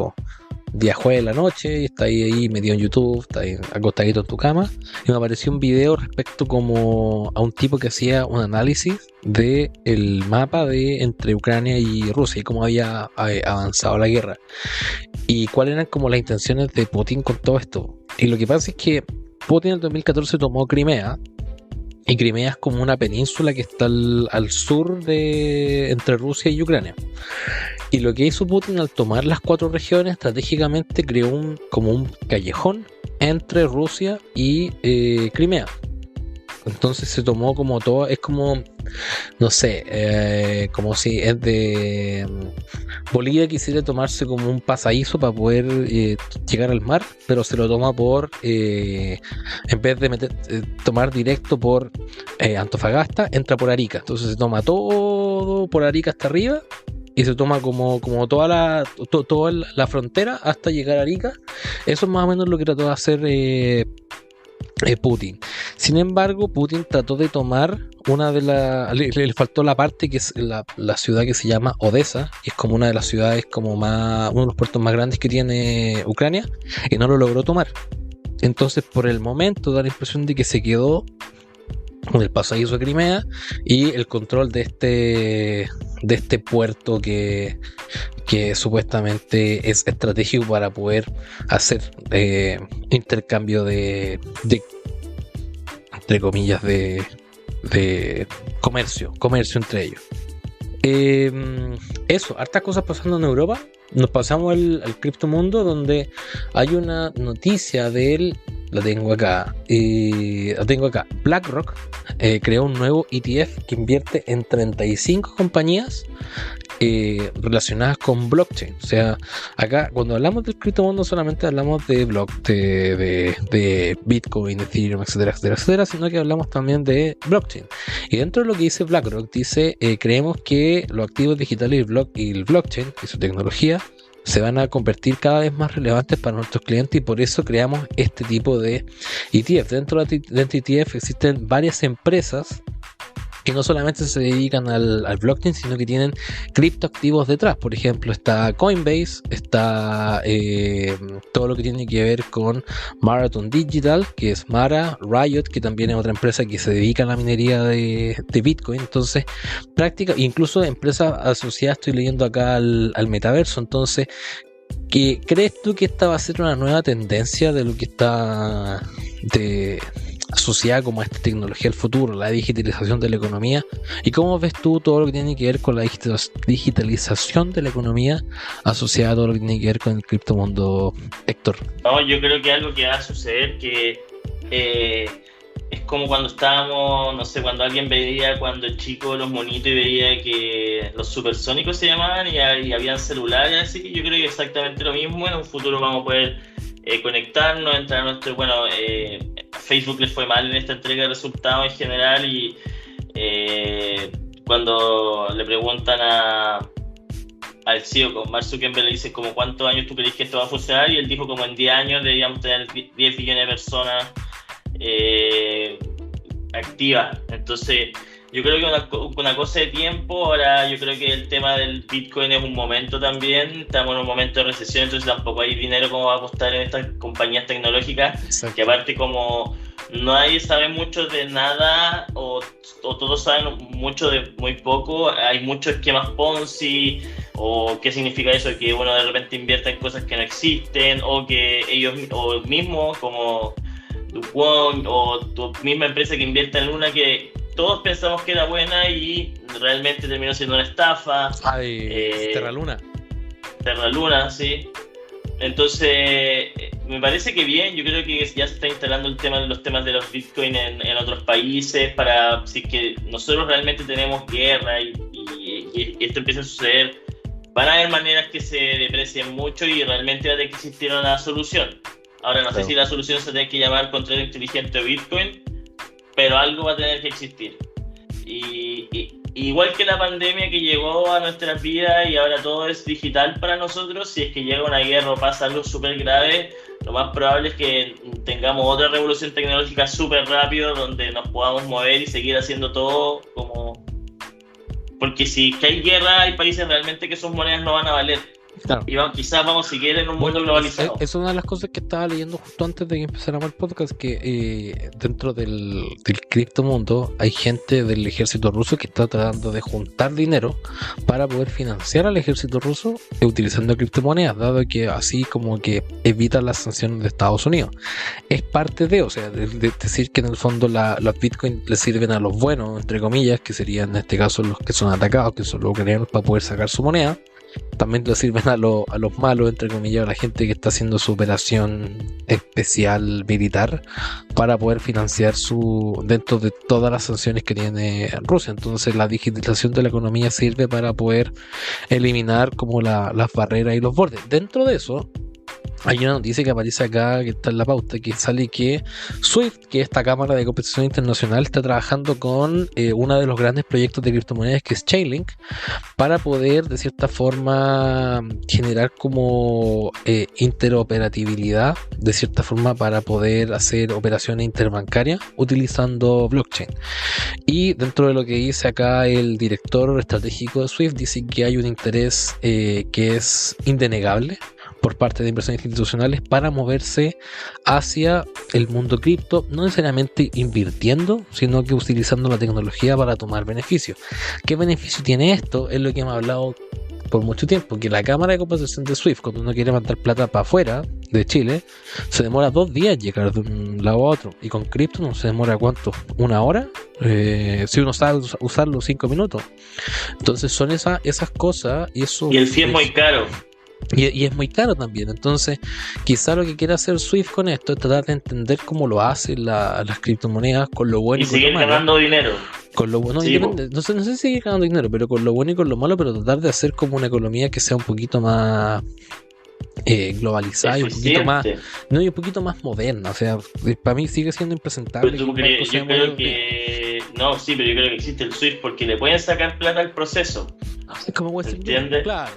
día jueves de la noche y está ahí metido en YouTube, está ahí acostadito en tu cama, y me apareció un video respecto como a un tipo que hacía un análisis de el mapa de entre Ucrania y Rusia y cómo había avanzado la guerra y cuáles eran como las intenciones de Putin con todo esto. Y lo que pasa es que Putin en el 2014 tomó Crimea, y Crimea es como una península que está al sur entre Rusia y Ucrania. Y lo que hizo Putin al tomar las 4 regiones, estratégicamente creó como un callejón entre Rusia y Crimea. Entonces se tomó como todo, es como, no sé, como si es de Bolivia quisiera tomarse como un pasadizo para poder llegar al mar, pero se lo toma por, en vez de tomar directo por Antofagasta, entra por Arica. Entonces se toma todo por Arica hasta arriba y se toma como toda la frontera hasta llegar a Arica. Eso es más o menos lo que trató de hacer Putin. Sin embargo, Putin trató de tomar le faltó la parte que es la ciudad que se llama Odessa, que es como una de las ciudades uno de los puertos más grandes que tiene Ucrania, y no lo logró tomar. Entonces por el momento da la impresión de que se quedó del pasadizo de Crimea y el control de este puerto que supuestamente es estratégico para poder hacer intercambio de entre comillas de comercio entre ellos. Eso, hartas cosas pasando en Europa. Nos pasamos al criptomundo, donde hay una noticia de él. La tengo acá. BlackRock creó un nuevo ETF que invierte en 35 compañías relacionadas con blockchain. O sea, acá cuando hablamos del criptomundo solamente hablamos de de Bitcoin, Ethereum, etcétera, sino que hablamos también de blockchain. Y dentro de lo que dice BlackRock, dice, creemos que los activos digitales y el blockchain y su tecnología se van a convertir cada vez más relevantes para nuestros clientes, y por eso creamos este tipo de ETF. Dentro de ETF existen varias empresas que no solamente se dedican al blockchain, sino que tienen criptoactivos detrás. Por ejemplo, está Coinbase, está todo lo que tiene que ver con Marathon Digital, que es Mara, Riot, que también es otra empresa que se dedica a la minería de Bitcoin. Entonces, incluso empresas asociadas, estoy leyendo acá al metaverso. Entonces, ¿crees tú que esta va a ser una nueva tendencia de lo que está asociada como a esta tecnología del futuro, la digitalización de la economía? ¿Y cómo ves tú todo lo que tiene que ver con la digitalización de la economía asociada a todo lo que tiene que ver con el criptomundo, Héctor? No, yo creo que algo que va a suceder que es como cuando estábamos, no sé, cuando alguien veía cuando chico los monitos y veía que los supersónicos se llamaban y habían celulares, así que yo creo que exactamente lo mismo. En un futuro vamos a poder conectarnos, entrar a nuestro, Facebook les fue mal en esta entrega de resultados en general, y cuando le preguntan al CEO, con Mark Zuckerberg, le dicen como ¿cuántos años tú crees que esto va a funcionar? Y él dijo como en 10 años deberíamos tener 10 billones de personas activas. Entonces yo creo que una cosa de tiempo. Ahora yo creo que el tema del Bitcoin es un momento también, estamos en un momento de recesión, entonces tampoco hay dinero como va a costar en estas compañías tecnológicas. Exacto. Que aparte como nadie sabe mucho de nada o todos saben mucho de muy poco, hay muchos esquemas Ponzi, o qué significa eso, que uno de repente invierte en cosas que no existen, o que ellos o mismos como Duquon o tu misma empresa que invierte en una que todos pensamos que era buena y realmente terminó siendo una estafa. Terra Luna, sí. Entonces, me parece que bien. Yo creo que ya se está instalando los temas de los Bitcoin en otros países, para si es que nosotros realmente tenemos guerra y esto empieza a suceder, van a haber maneras que se deprecien mucho y realmente va a tener que existir una solución. Ahora no sé si la solución se tiene que llamar control inteligente o Bitcoin, pero algo va a tener que existir. Y igual que la pandemia que llegó a nuestras vidas y ahora todo es digital para nosotros, si es que llega una guerra o pasa algo súper grave, lo más probable es que tengamos otra revolución tecnológica súper rápido donde nos podamos mover y seguir haciendo todo como... Porque si hay guerra, hay países realmente que sus monedas no van a valer. Claro. Y quizás vamos a seguir en un mundo globalizado. Es una de las cosas que estaba leyendo justo antes de que empezáramos el podcast, que dentro del criptomundo hay gente del ejército ruso que está tratando de juntar dinero para poder financiar al ejército ruso utilizando criptomonedas, dado que así como que evitan las sanciones de Estados Unidos. Es parte de decir que en el fondo los bitcoins le sirven a los buenos, entre comillas, que serían en este caso los que son atacados, que son los ucranianos, para poder sacar su moneda. También le sirven a los malos, entre comillas, a la gente que está haciendo su operación especial militar para poder financiar dentro de todas las sanciones que tiene Rusia. Entonces la digitalización de la economía sirve para poder eliminar como las barreras y los bordes. Dentro de eso hay una noticia que aparece acá, que está en la pauta, que sale que SWIFT, que es esta cámara de compensación internacional, está trabajando con uno de los grandes proyectos de criptomonedas, que es Chainlink, para poder de cierta forma generar como interoperabilidad, de cierta forma, para poder hacer operaciones interbancarias utilizando blockchain. Y dentro de lo que dice acá el director estratégico de SWIFT, dice que hay un interés que es indenegable por parte de inversiones institucionales para moverse hacia el mundo cripto, no necesariamente invirtiendo, sino que utilizando la tecnología para tomar beneficios. ¿Qué beneficio tiene esto? Es lo que hemos hablado por mucho tiempo, que la cámara de compensación de Swift, cuando uno quiere mandar plata para afuera de Chile, se demora 2 días llegar de un lado a otro, y con cripto no se demora ¿cuánto? ¿1 hora? Si uno sabe usarlo 5 minutos. Entonces son esas cosas, y eso, y el fee es muy caro. Y es muy caro también. Entonces quizá lo que quiere hacer Swift con esto es tratar de entender cómo lo hacen las criptomonedas, con lo bueno y con lo seguir malo. ganando dinero. Con lo bueno, Sí, no sé si seguir ganando dinero, pero con lo bueno y con lo malo, pero tratar de hacer como una economía que sea un poquito más globalizada y un poquito más, no, y un poquito más moderna. O sea, para mí sigue siendo impresentable. Pero yo creo que no, sí, pero yo creo que existe el Swift porque le pueden sacar plata al proceso. Es como Western ¿entiendes? Union, claro.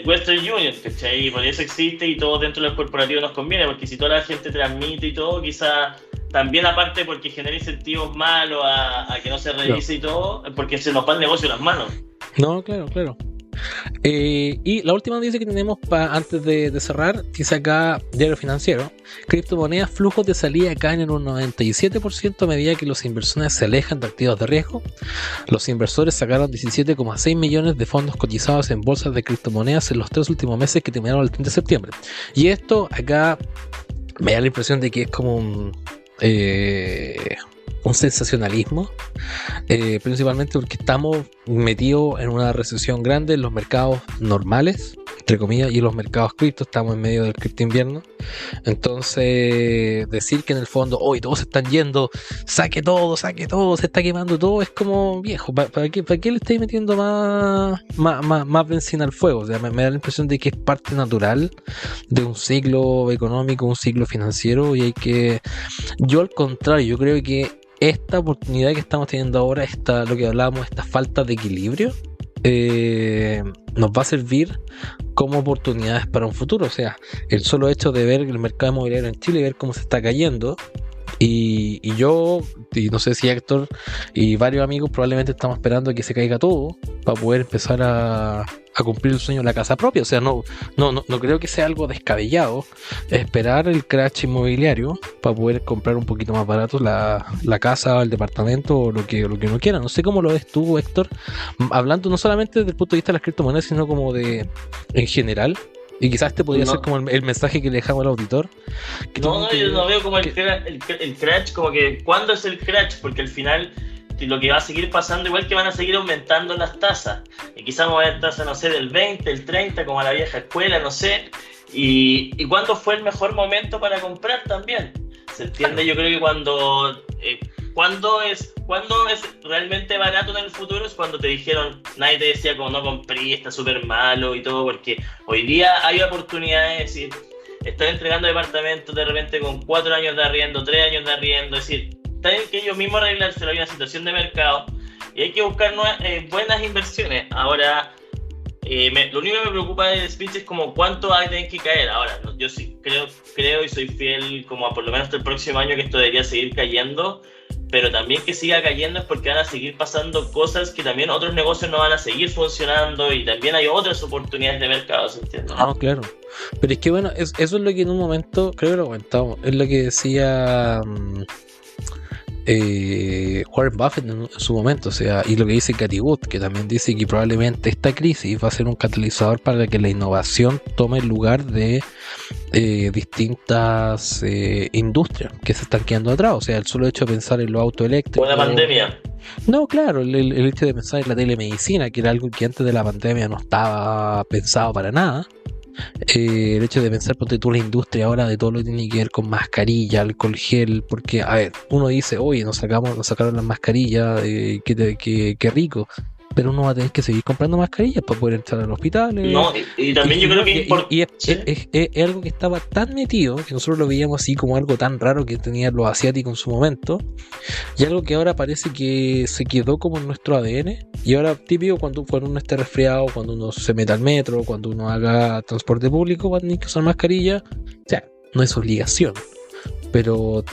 Western Union, ¿cachai? Y por eso existe, y todo dentro del corporativo nos conviene, porque si toda la gente transmite y todo, quizá también, aparte porque genera incentivos malos a que no se revise, claro, y todo, porque se nos va el negocio en las manos. No, claro. Y la última noticia que tenemos antes de cerrar, dice acá Diario Financiero: criptomonedas, flujos de salida caen en un 97% a medida que los inversores se alejan de activos de riesgo. Los inversores sacaron 17,6 millones de fondos cotizados en bolsas de criptomonedas en los 3 últimos meses que terminaron el 30 de septiembre. Y esto acá me da la impresión de que es como un sensacionalismo, principalmente porque estamos metidos en una recesión grande en los mercados normales, entre comillas, y en los mercados cripto. Estamos en medio del cripto invierno. Entonces decir que en el fondo hoy todos se están yendo, saque todo, se está quemando todo, es como viejo. ¿Para qué le estáis metiendo más benzina al fuego? O sea, me da la impresión de que es parte natural de un ciclo económico, un ciclo financiero, y yo al contrario, yo creo que esta oportunidad que estamos teniendo ahora, lo que hablábamos, esta falta de equilibrio, nos va a servir como oportunidades para un futuro. O sea, el solo hecho de ver el mercado inmobiliario en Chile y ver cómo se está cayendo, y yo, y no sé si Héctor y varios amigos probablemente estamos esperando que se caiga todo para poder empezar a cumplir el sueño de la casa propia. O sea, no creo que sea algo descabellado esperar el crash inmobiliario para poder comprar un poquito más barato la casa, el departamento, o lo que uno quiera. No sé cómo lo ves tú, Héctor, hablando no solamente desde el punto de vista de las criptomonedas, sino como en general. Y quizás este podría ser como el mensaje que le dejamos al auditor. Yo no veo como el crash, como que ¿cuándo es el crash? Porque al final lo que va a seguir pasando, igual que van a seguir aumentando las tasas. Y quizás vamos a ver tasas, no sé, del 20, el 30, como a la vieja escuela, no sé. Y ¿cuándo fue el mejor momento para comprar también? ¿Se entiende? Yo creo que cuando es realmente barato en el futuro es cuando te dijeron, nadie te decía como no compré, está súper malo y todo, porque hoy día hay oportunidades. Es decir, están entregando departamentos de repente con 4 años de arriendo, 3 años de arriendo. Es decir, tienen que ellos mismos arreglárselo. Hay una situación de mercado y hay que buscar buenas inversiones. Ahora, lo único que me preocupa del speech es como cuánto va a tener que caer. Ahora, yo sí creo y soy fiel como a por lo menos hasta el próximo año que esto debería seguir cayendo, pero también que siga cayendo es porque van a seguir pasando cosas que también otros negocios no van a seguir funcionando, y también hay otras oportunidades de mercado, ¿se entiende? Ah, claro. Pero es que bueno, eso es lo que en un momento, creo que lo comentamos, es lo que decía Warren Buffett en su momento, o sea, y lo que dice Cathie Wood, que también dice que probablemente esta crisis va a ser un catalizador para que la innovación tome el lugar de distintas industrias que se están quedando atrás. O sea, el solo hecho de pensar en los autos eléctricos, o la pandemia. No, claro, el hecho de pensar en la telemedicina, que era algo que antes de la pandemia no estaba pensado para nada. El hecho de pensar, ponte tú, la industria ahora de todo lo que tiene que ver con mascarilla, alcohol gel, porque, a ver, uno dice, oye, nos sacaron las mascarillas, qué rico, pero uno va a tener que seguir comprando mascarillas para poder entrar al hospital. No, y también yo creo que es algo que estaba tan metido que nosotros lo veíamos así como algo tan raro que tenían los asiáticos en su momento, y algo que ahora parece que se quedó como en nuestro ADN. Y ahora, típico, cuando uno esté resfriado, cuando uno se meta al metro, cuando uno haga transporte público, va a tener que usar mascarilla. O sea, no es obligación, pero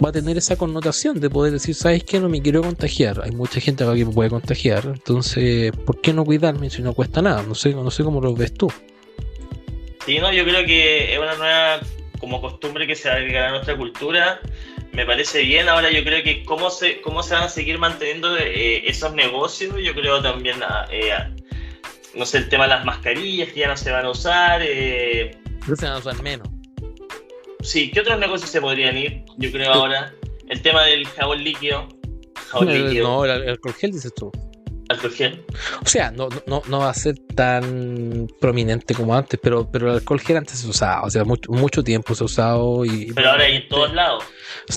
va a tener esa connotación de poder decir, ¿sabes qué? No me quiero contagiar. Hay mucha gente acá que me puede contagiar, entonces, ¿por qué no cuidarme si no cuesta nada? No sé cómo lo ves tú. Sí, no, yo creo que es una nueva como costumbre que se va a agregar a nuestra cultura. Me parece bien. Ahora yo creo que cómo se van a seguir manteniendo esos negocios, yo creo también, no sé, el tema de las mascarillas que ya no se van a usar. No se van a usar menos. Sí, ¿qué otros negocios se podrían ir? Yo creo ahora. El tema del jabón líquido. No, el alcohol gel, dices tú. Alcohol gel. O sea, no va a ser tan prominente como antes, pero el alcohol gel antes se usaba, o sea, mucho tiempo se ha usado Pero ahora hay en todos lados.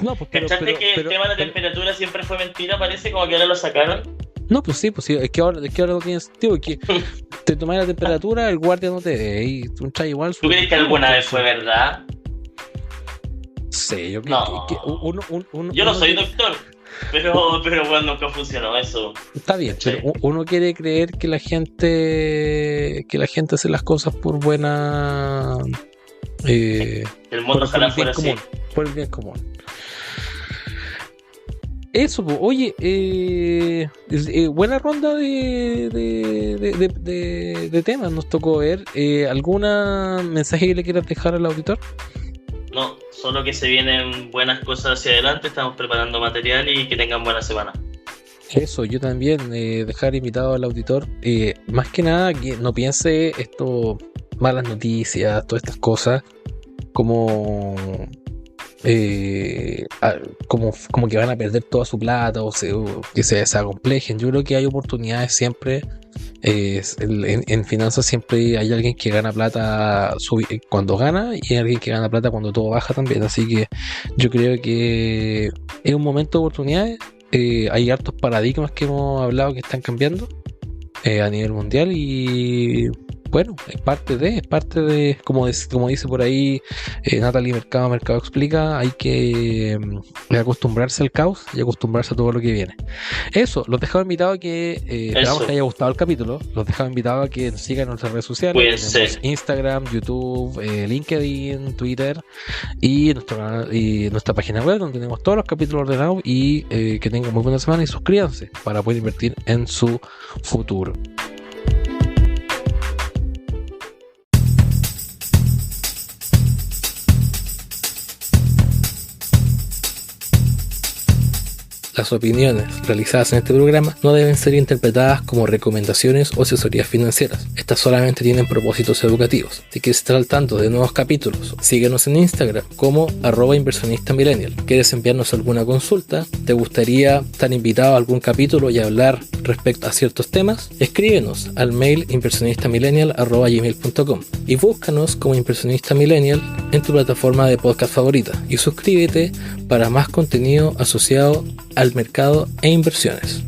No, pues, ¿Cachaste que el tema de la temperatura siempre fue mentira? Parece como que ahora lo sacaron. No, pues sí, es que ahora no tiene sentido, es que te tomas la temperatura, el guardia no te ve, y tú entras igual. ¿Tú crees que alguna vez fue verdad? Sí, yo creo que uno yo no soy doctor. Pero bueno, nunca funcionó eso. Está bien, sí. Pero uno quiere creer que la gente hace las cosas por buena... el mundo ojalá fuera así. Por el bien común. Eso, pues, oye, buena ronda de temas nos tocó ver. ¿Alguna mensaje que le quieras dejar al auditor? No, solo que se vienen buenas cosas hacia adelante, estamos preparando material y que tengan buena semana. Eso, yo también, dejar invitado al auditor, más que nada que no piense esto, malas noticias, todas estas cosas, como que van a perder toda su plata o que se acomplejen. Yo creo que hay oportunidades siempre. En finanzas siempre hay alguien que gana plata cuando gana y hay alguien que gana plata cuando todo baja también, así que yo creo que es un momento de oportunidades. Hay hartos paradigmas que hemos hablado que están cambiando a nivel mundial y bueno, es parte de como dice por ahí Natalie Mercado explica, hay que acostumbrarse al caos y acostumbrarse a todo lo que viene. Eso, los dejamos invitados a que esperamos que les haya gustado el capítulo, los dejamos invitados a que nos sigan en nuestras redes sociales, tenemos Instagram, YouTube, LinkedIn, Twitter y nuestra página web donde tenemos todos los capítulos ordenados y que tengan muy buena semana y suscríbanse para poder invertir en su futuro. Las opiniones realizadas en este programa no deben ser interpretadas como recomendaciones o asesorías financieras. Estas solamente tienen propósitos educativos. Si quieres estar al tanto de nuevos capítulos, síguenos en Instagram como @inversionistamillennial. ¿Quieres enviarnos alguna consulta? ¿Te gustaría estar invitado a algún capítulo y hablar respecto a ciertos temas? Escríbenos al mail inversionistamillennial@gmail.com y búscanos como Inversionista Millennial en tu plataforma de podcast favorita y suscríbete para más contenido asociado al mercado e inversiones.